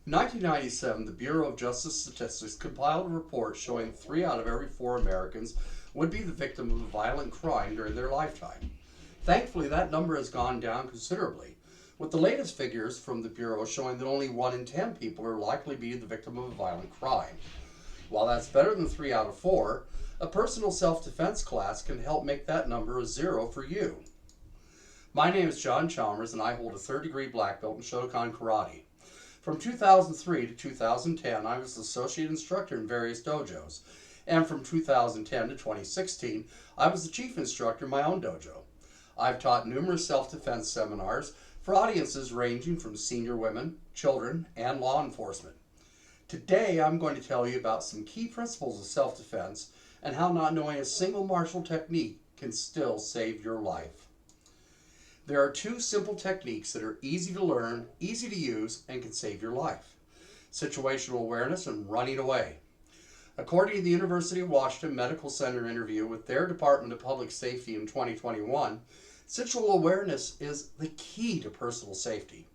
In 1997, the Bureau of Justice Statistics compiled a report showing 3 out of every 4 Americans would be the victim of a violent crime during their lifetime. Thankfully, that number has gone down considerably, with the latest figures from the Bureau showing that only 1 in 10 people are likely to be the victim of a violent crime. While that's better than 3 out of 4, a personal self-defense class can help make that number a 0 for you. My name is John Chalmers, and I hold a 3rd-degree black belt in Shotokan Karate. From 2003 to 2010, I was associate instructor in various dojos, and from 2010 to 2016, I was the chief instructor in my own dojo. I've taught numerous self-defense seminars for audiences ranging from senior women, children, and law enforcement. Today, I'm going to tell you about some key principles of self-defense and how not knowing a single martial technique can still save your life. There are 2 simple techniques that are easy to learn, easy to use, and can save your life: situational awareness and running away. According to the University of Washington Medical Center interview with their Department of Public Safety in 2021, situational awareness is the key to personal safety.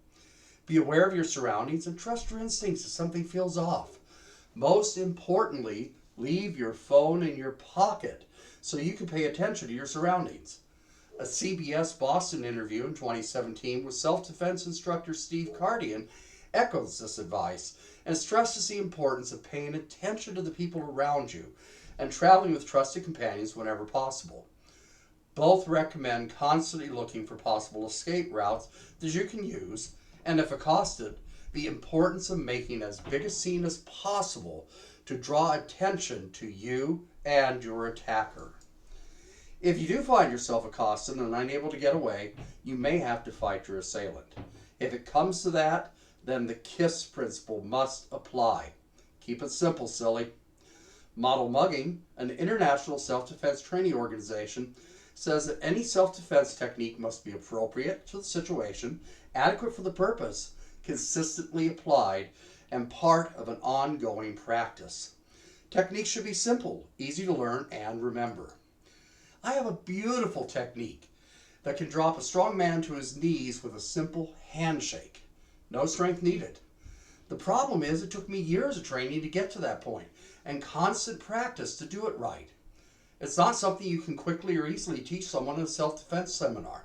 Be aware of your surroundings and trust your instincts if something feels off. Most importantly, leave your phone in your pocket so you can pay attention to your surroundings. A CBS Boston interview in 2017 with self-defense instructor Steve Cardian echoes this advice and stresses the importance of paying attention to the people around you and traveling with trusted companions whenever possible. Both recommend constantly looking for possible escape routes that you can use, and if accosted, the importance of making as big a scene as possible to draw attention to you and your attacker. If you do find yourself accosted and unable to get away, you may have to fight your assailant. If it comes to that, then the KISS principle must apply. Keep it simple, silly. Model Mugging, an international self-defense training organization, says that any self-defense technique must be appropriate to the situation, adequate for the purpose, consistently applied, and part of an ongoing practice. Techniques should be simple, easy to learn, and remember. I have a beautiful technique that can drop a strong man to his knees with a simple handshake. No strength needed. The problem is it took me years of training to get to that point and constant practice to do it right. It's not something you can quickly or easily teach someone in a self-defense seminar.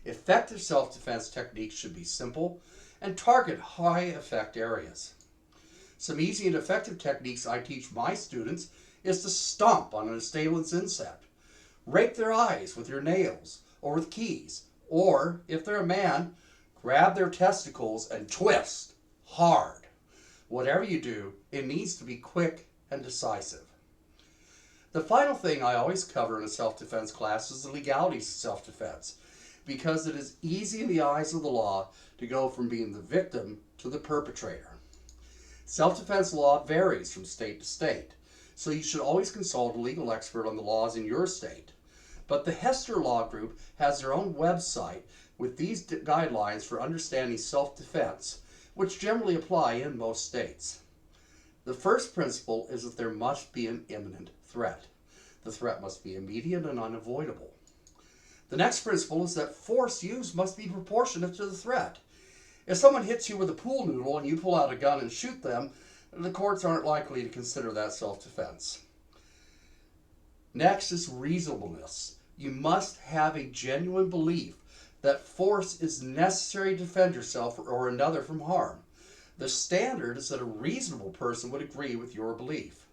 Effective self-defense techniques should be simple and target high-effect areas. Some easy and effective techniques I teach my students is to stomp on an assailant's instep. Rake their eyes with your nails or with keys, or, if they're a man, grab their testicles and twist hard. Whatever you do, it needs to be quick and decisive. The final thing I always cover in a self-defense class is the legalities of self-defense, because it is easy in the eyes of the law to go from being the victim to the perpetrator. Self-defense law varies from state to state, so you should always consult a legal expert on the laws in your state. But the Hester Law Group has their own website with these guidelines for understanding self-defense, which generally apply in most states. The first principle is that there must be an imminent threat. The threat must be immediate and unavoidable. The next principle is that force used must be proportionate to the threat. If someone hits you with a pool noodle and you pull out a gun and shoot them, the courts aren't likely to consider that self-defense. Next is reasonableness. You must have a genuine belief that force is necessary to defend yourself or another from harm. The standard is that a reasonable person would agree with your belief.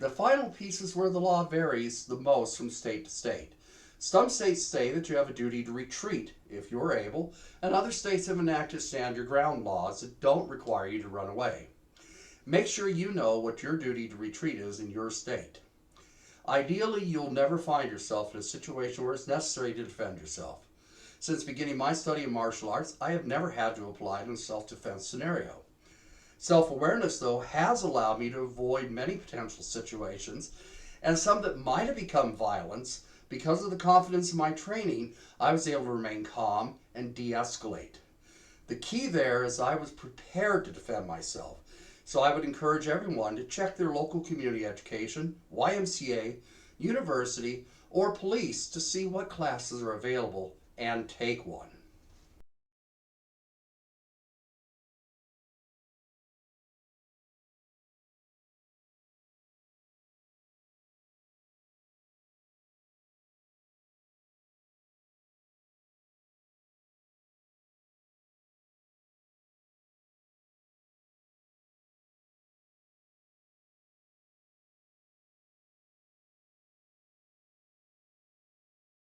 The final piece is where the law varies the most from state to state. Some states say that you have a duty to retreat if you're able, and other states have enacted stand your ground laws that don't require you to run away. Make sure you know what your duty to retreat is in your state. Ideally, you'll never find yourself in a situation where it's necessary to defend yourself. Since beginning my study of martial arts, I have never had to apply it in a self-defense scenario. Self-awareness, though, has allowed me to avoid many potential situations, and some that might have become violence. Because of the confidence in my training, I was able to remain calm and de-escalate. The key there is I was prepared to defend myself. So I would encourage everyone to check their local community education, YMCA, university, or police to see what classes are available and take one.